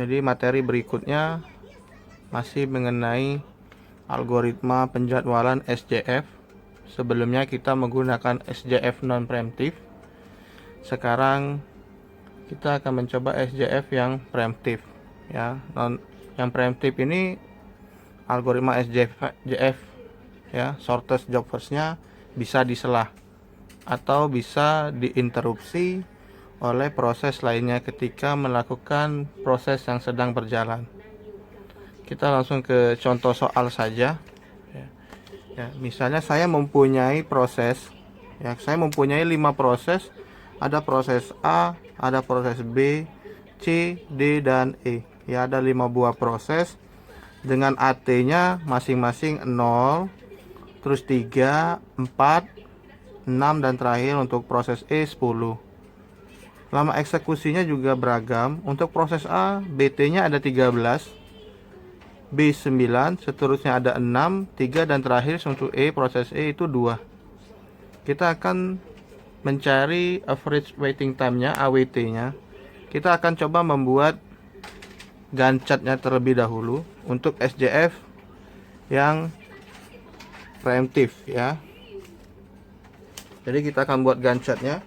Jadi materi berikutnya masih mengenai algoritma penjadwalan SJF. Sebelumnya kita menggunakan SJF non preemptif. Sekarang kita akan mencoba SJF yang preemptif ya. Yang preemptif ini algoritma SJF ya, shortest job first-nya bisa disela atau bisa diinterupsi oleh proses lainnya ketika melakukan proses yang sedang berjalan. Kita langsung ke contoh soal saja ya, misalnya saya mempunyai proses ya, saya mempunyai 5 proses. Ada proses A, ada proses B, C, D, dan E ya. Ada 5 buah proses dengan AT-nya masing-masing 0, terus 3, 4, 6, dan terakhir untuk proses E 10. Lama eksekusinya juga beragam. Untuk proses A, BT-nya ada 13, B 9, seterusnya ada 6, 3, dan terakhir untuk E, proses E itu 2. Kita akan mencari average waiting time-nya, AWT-nya. Kita akan coba membuat Gantt chart-nya terlebih dahulu untuk SJF yang preemptif ya. Jadi kita akan buat Gantt chart-nya.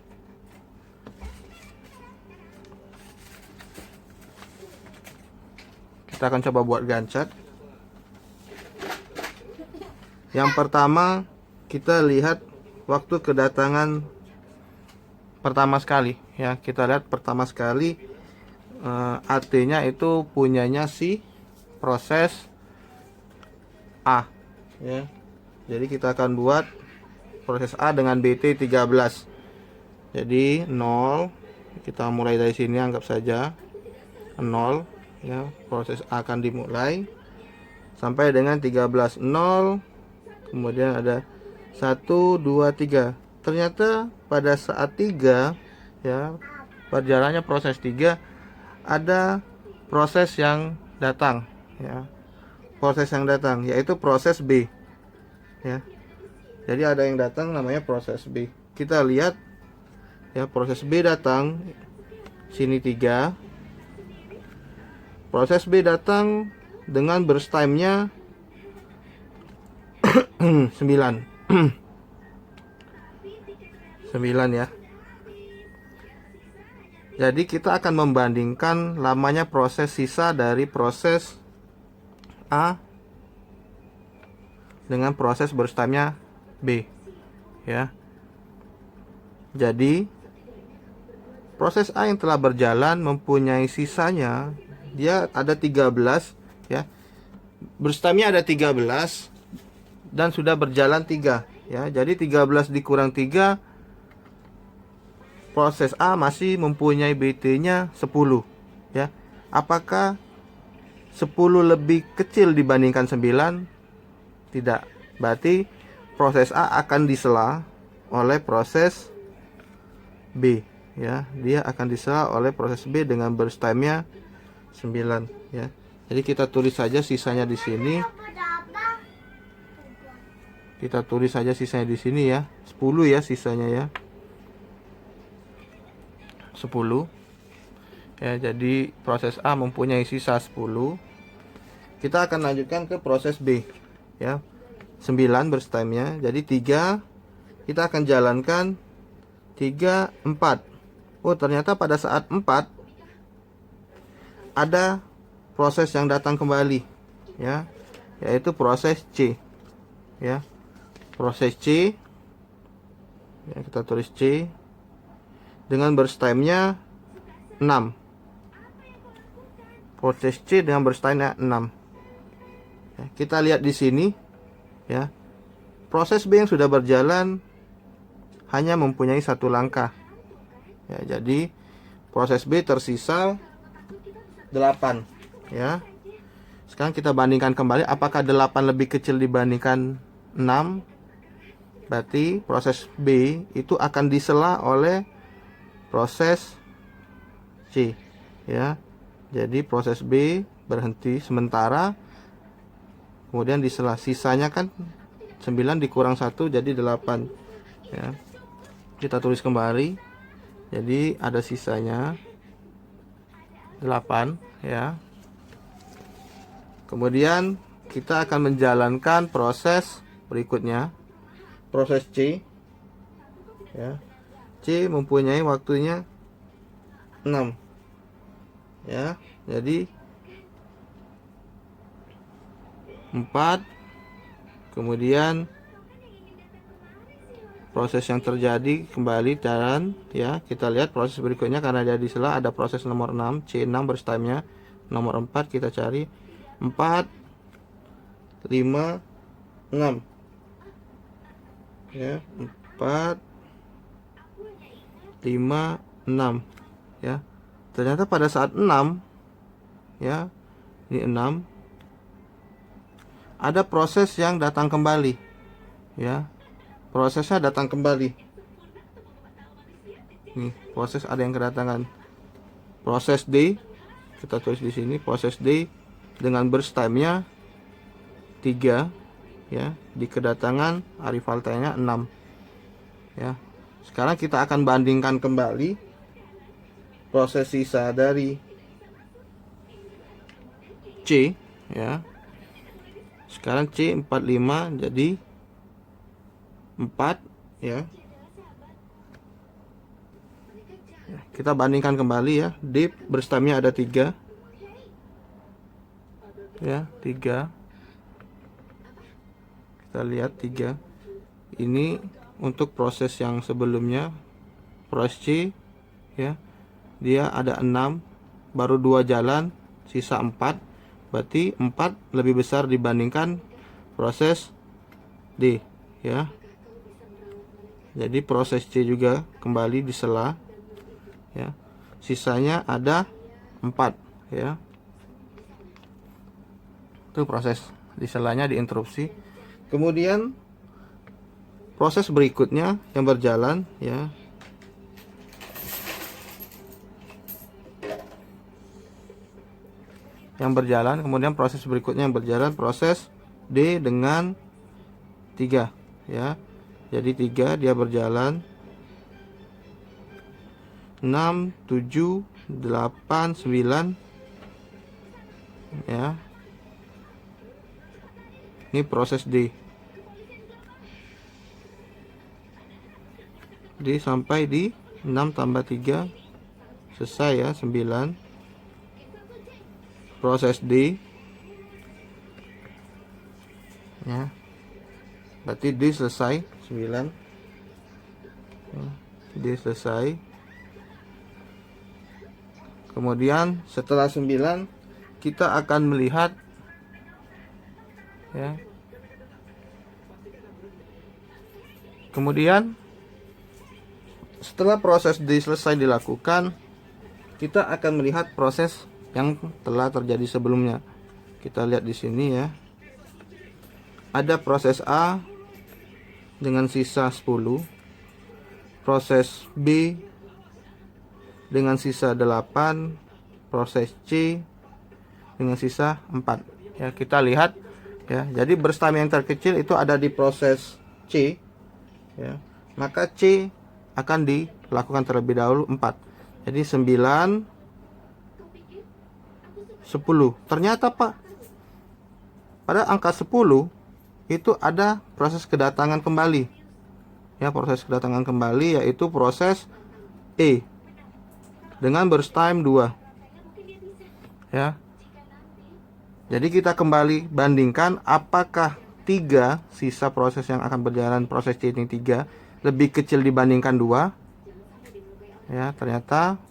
Kita akan coba buat Gantt chart. Yang pertama kita lihat waktu kedatangan pertama sekali ya. Kita lihat pertama sekali AT-nya itu punyanya si proses A ya. Jadi kita akan buat proses A dengan BT 13. Jadi 0, kita mulai dari sini, anggap saja 0 ya. Proses A akan dimulai sampai dengan 13, 0. Kemudian ada 1, 2, 3. Ternyata pada saat 3 ya, berjalannya proses 3, ada proses yang datang ya. Proses yang datang yaitu proses B ya. Jadi ada yang datang namanya proses B. Kita lihat ya, proses B datang sini 3. Proses B datang dengan burst time-nya 9. 9 ya. Jadi kita akan membandingkan lamanya proses sisa dari proses A dengan proses burst time-nya B ya. Jadi proses A yang telah berjalan mempunyai sisanya, dia ada 13 ya. Burst time-nya ada 13 dan sudah berjalan 3 ya. Jadi 13 dikurang 3, proses A masih mempunyai BT-nya 10 ya. Apakah 10 lebih kecil dibandingkan 9? Tidak. Berarti proses A akan disela oleh proses B ya. Dia akan disela oleh proses B dengan burst time-nya 9 ya. Jadi kita tulis saja sisanya di sini. Kita tulis saja sisanya di sini ya. 10 ya sisanya ya. 10 ya. Jadi proses A mempunyai sisa 10. Kita akan lanjutkan ke proses B ya. 9 burst time-nya. Jadi 3 kita akan jalankan 3, 4. Oh, ternyata pada saat 4 ada proses yang datang kembali ya, yaitu proses C ya. Proses C ya, kita tulis C dengan burst time-nya 6. Proses C dengan burst time-nya 6 ya. Kita lihat di sini ya, proses B yang sudah berjalan hanya mempunyai satu langkah ya. Jadi proses B tersisa 8 ya. Sekarang kita bandingkan kembali, apakah 8 lebih kecil dibandingkan 6? Berarti proses B itu akan disela oleh proses C ya. Jadi proses B berhenti sementara, kemudian disela. Sisanya kan 9 dikurang 1 jadi 8 ya. Kita tulis kembali. Jadi ada sisanya 8 ya. Kemudian kita akan menjalankan proses berikutnya, proses C. Ya. C mempunyai waktunya 6. Ya, jadi 4. Kemudian proses yang terjadi kembali dan ya, kita lihat proses berikutnya karena ada di sela, ada proses nomor 6, C6 burst time-nya nomor 4, kita cari 4 5 6. Ya, 4 5 6. Ya. Ternyata pada saat 6, ya, ini 6, ada proses yang datang kembali. Ya. Prosesnya datang kembali. Nih, proses ada yang kedatangan. Proses D, kita tulis di sini, proses D dengan burst time-nya 3, ya, di kedatangan arrival time-nya 6. Ya. Sekarang kita akan bandingkan kembali proses sisa dari C, ya. Sekarang C 45 jadi 4, ya. Kita bandingkan kembali ya. D burst time-nya ada 3. Ya, 3. Kita lihat 3. Ini untuk proses yang sebelumnya, proses C, ya, dia ada 6, baru 2 jalan, sisa 4. Berarti 4 lebih besar dibandingkan proses D, ya. Jadi proses C juga kembali disela, ya. Sisanya ada 4, ya. Itu proses diselanya, diinterupsi. Kemudian proses berikutnya yang berjalan, ya, kemudian proses berikutnya yang berjalan, proses D dengan 3, ya. Jadi 3 dia berjalan 6 7 8 9, ya. Ini proses D sampai di 6 tambah 3 selesai, ya, 9. Proses D, ya, berarti D selesai 9, D selesai. Kemudian setelah 9 kita akan melihat, ya, kemudian setelah proses D selesai dilakukan, kita akan melihat proses yang telah terjadi sebelumnya. Kita lihat di sini, ya. Ada proses A dengan sisa 10, proses B dengan sisa 8, proses C dengan sisa 4. Ya, kita lihat, ya. Jadi burst time yang terkecil itu ada di proses C, ya. Maka C akan dilakukan terlebih dahulu 4. Jadi 9 10. Ternyata Pak, pada angka 10 itu ada proses kedatangan kembali. Ya, proses kedatangan kembali yaitu proses E dengan burst time 2. Ya. Jadi kita kembali bandingkan apakah 3 sisa proses yang akan berjalan, proses C ini 3 lebih kecil dibandingkan 2. Ya, ternyata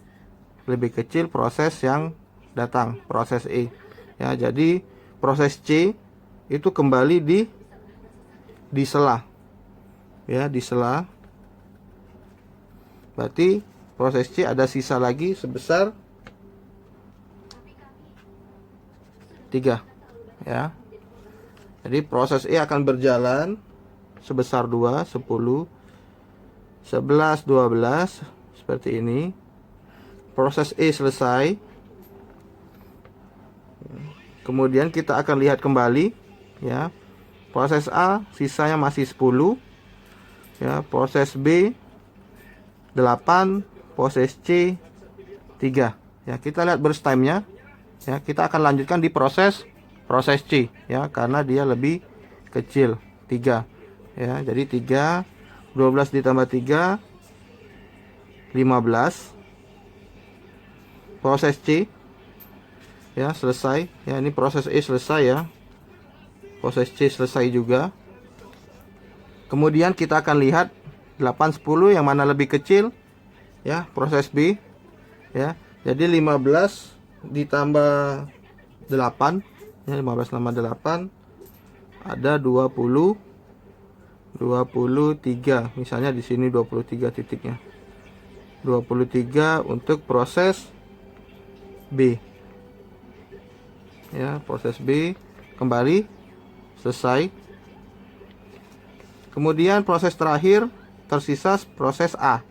lebih kecil proses yang datang, proses E. Ya, jadi proses C itu kembali di sela. Ya, di sela. Berarti proses C ada sisa lagi sebesar 3. Ya. Jadi proses E akan berjalan sebesar 2, 10, 11, 12 seperti ini. Proses E selesai. Kemudian kita akan lihat kembali, ya. Proses A sisanya masih 10. Ya, proses B 8, proses C 3. Ya, kita lihat burst time-nya. Ya, kita akan lanjutkan di proses proses C ya, karena dia lebih kecil 3 ya. Jadi 12 ditambah 3 15. Proses C ya selesai ya. Ini proses E selesai ya, proses C selesai juga. Kemudian kita akan lihat 8 10 yang mana lebih kecil ya, proses B ya. Jadi 15 ditambah 8 ya, 15 tambah 8 ada 23. Misalnya di sini 23 titiknya. 23 untuk proses B. Ya, proses B kembali selesai. Kemudian proses terakhir tersisa proses A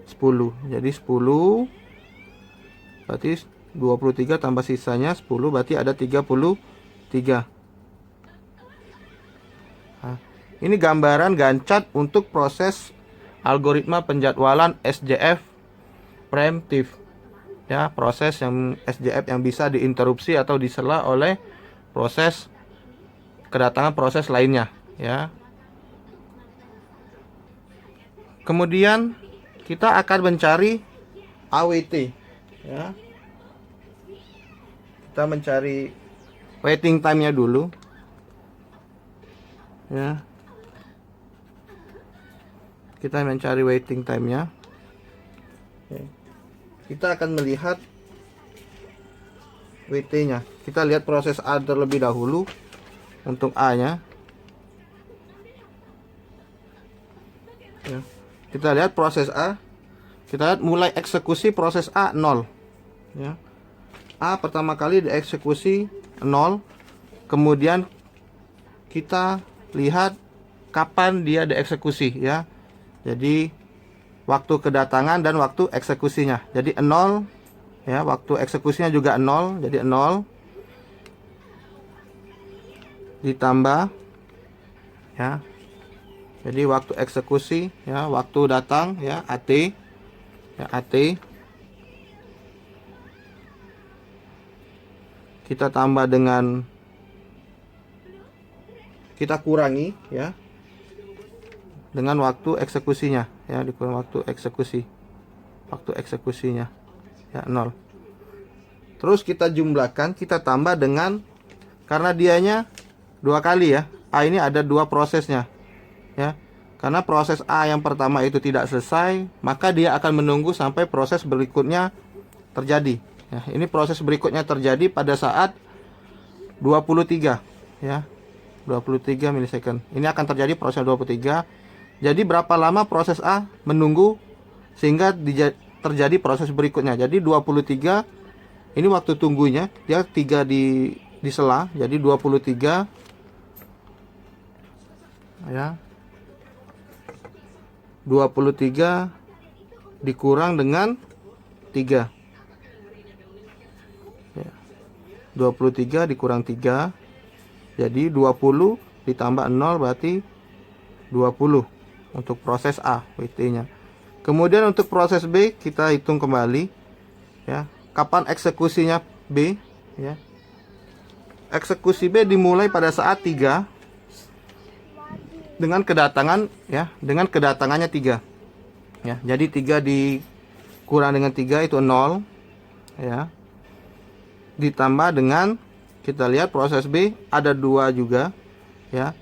10. Jadi 10 berarti 23 tambah sisanya 10 berarti ada 33. Nah, ini gambaran Gantt untuk proses algoritma penjadwalan SJF preemptif. Ya, proses yang SJF yang bisa diinterupsi atau disela oleh proses kedatangan proses lainnya ya. Kemudian kita akan mencari AWT ya. Kita mencari waiting time-nya dulu ya. Kita mencari waiting time-nya. Kita akan melihat WT-nya. Kita lihat proses A terlebih dahulu. Untuk A-nya ya. Kita lihat proses A. Kita lihat mulai eksekusi proses A 0 ya. A pertama kali dieksekusi 0. Kemudian kita lihat kapan dia dieksekusi ya. Jadi waktu kedatangan dan waktu eksekusinya. Jadi 0 ya, waktu eksekusinya juga 0. Jadi 0 ditambah ya. Jadi waktu eksekusi ya, waktu datang ya, AT ya, AT kita tambah dengan, kita kurangi ya dengan waktu eksekusinya ya, dikurang waktu eksekusinya ya 0. Terus kita jumlahkan, kita tambah dengan, karena dianya 2 kali ya, A ini ada 2 prosesnya ya. Karena proses A yang pertama itu tidak selesai, maka dia akan menunggu sampai proses berikutnya terjadi ya. Ini proses berikutnya terjadi pada saat 23 ya, 23 milisecond. Ini akan terjadi proses 23. Jadi berapa lama proses A menunggu sehingga terjadi proses berikutnya. Jadi 23 ini waktu tunggunya, dia 3 di sela, jadi 23 ya. 23 dikurang dengan 3 ya. 23 dikurang 3 jadi 20 ditambah 0 berarti 20 untuk proses A WT nya. Kemudian untuk proses B kita hitung kembali ya, kapan eksekusinya B ya. Eksekusi B dimulai pada saat 3 dengan kedatangan ya, dengan kedatangannya 3 ya. Jadi 3 dikurang dengan 3 itu 0 ya. Ditambah dengan, kita lihat proses B ada 2 juga ya.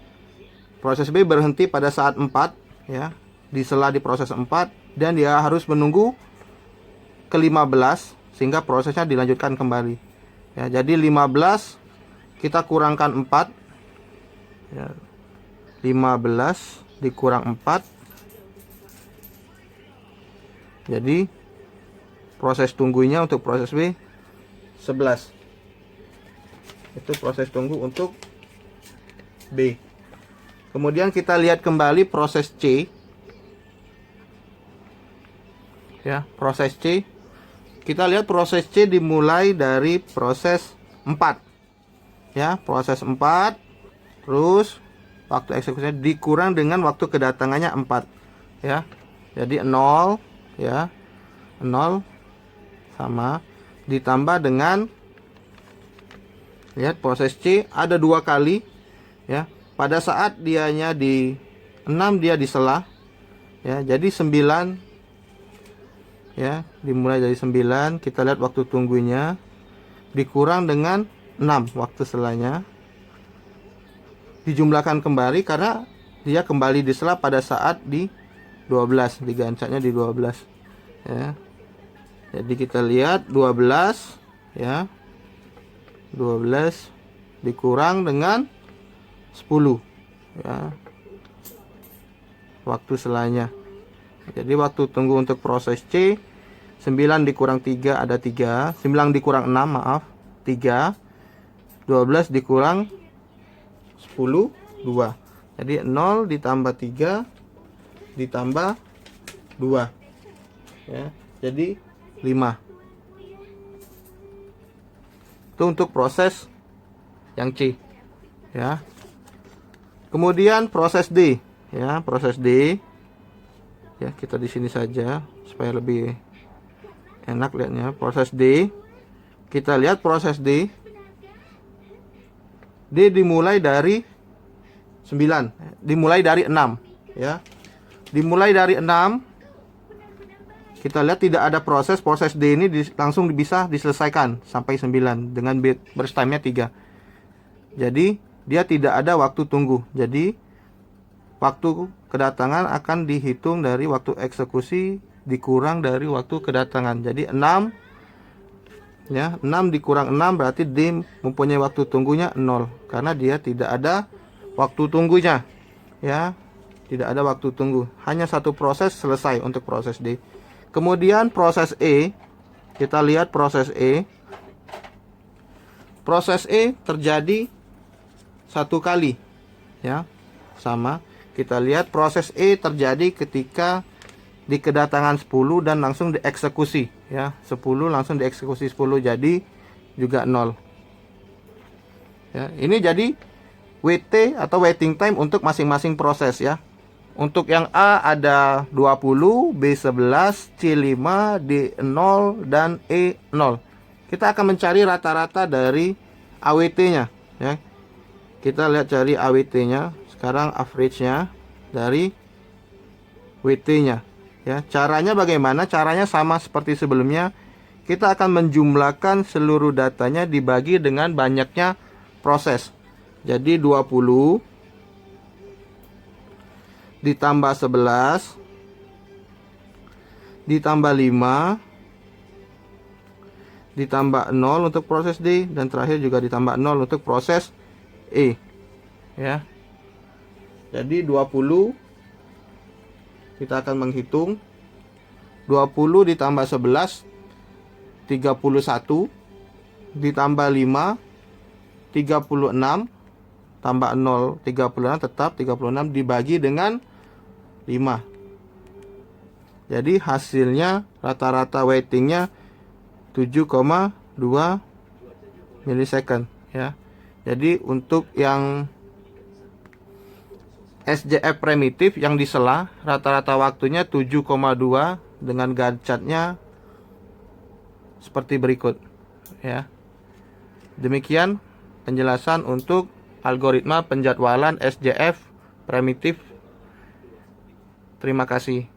Proses B berhenti pada saat 4 ya, disela di proses 4 dan dia harus menunggu ke 15 sehingga prosesnya dilanjutkan kembali ya. Jadi 15 kita kurangkan 4 ya. 15 dikurang 4 jadi proses tunggunya untuk proses B 11. Itu proses tunggu untuk B. Kemudian kita lihat kembali proses C ya, proses C. Kita lihat proses C dimulai dari proses 4 ya, proses 4 terus waktu eksekusinya dikurang dengan waktu kedatangannya 4 ya. Jadi 0 ya, 0 sama ditambah dengan Lihat proses C ada 2 kali ya. Pada saat dianya di 6 dia disela ya. Jadi 9 ya, dimulai dari 9, kita lihat waktu tunggunya dikurang dengan 6 waktu selanya. Dijumlahkan kembali karena dia kembali disela pada saat di 12, digancatnya di 12 ya. Jadi kita lihat 12 ya. 12 dikurang dengan 10 ya. Waktu selanya. Jadi waktu tunggu untuk proses C 9 dikurang 3 ada 3, 9 dikurang 6 maaf 3, 12 dikurang 10 2. Jadi 0 ditambah 3 ditambah 2 ya, jadi 5. Itu untuk proses yang C ya. Kemudian proses D ya, proses D ya, kita di sini saja supaya lebih enak lihatnya. Proses D, kita lihat proses D dimulai dari 9, dimulai dari 6 ya. Dimulai dari 6, kita lihat tidak ada proses D ini langsung bisa diselesaikan sampai 9 dengan burst time-nya 3. Jadi dia tidak ada waktu tunggu. Jadi waktu kedatangan akan dihitung dari waktu eksekusi dikurang dari waktu kedatangan. Jadi 6 ya, 6 dikurang 6 berarti D mempunyai waktu tunggunya 0 karena dia tidak ada waktu tunggunya ya. Tidak ada waktu tunggu, hanya satu proses selesai untuk proses D. Kemudian proses E, kita lihat proses E. Proses E terjadi satu kali ya, sama. Kita lihat proses E terjadi ketika di kedatangan 10 dan langsung dieksekusi ya. 10 langsung dieksekusi 10, jadi juga 0 ya. Ini jadi WT atau waiting time untuk masing-masing proses ya. Untuk yang A ada 20, B 11, C 5, D 0 dan E 0. Kita akan mencari rata-rata dari AWT-nya ya. Kita lihat cari AWT-nya. Sekarang average-nya dari WT-nya ya. Caranya bagaimana? Caranya sama seperti sebelumnya. Kita akan menjumlahkan seluruh datanya dibagi dengan banyaknya proses. Jadi 20 ditambah 11 ditambah 5 ditambah 0 untuk proses D, dan terakhir juga ditambah 0 untuk proses E ya. Jadi 20 kita akan menghitung 20 ditambah 11 31 ditambah 5 36 tambah 0 36 tetap 36 dibagi dengan 5. Jadi hasilnya rata-rata waitingnya 7,2 milisecond ya. Jadi untuk yang SJF primitif yang disela rata-rata waktunya 7,2 dengan gancatnya seperti berikut ya. Demikian penjelasan untuk algoritma penjadwalan SJF primitif. Terima kasih.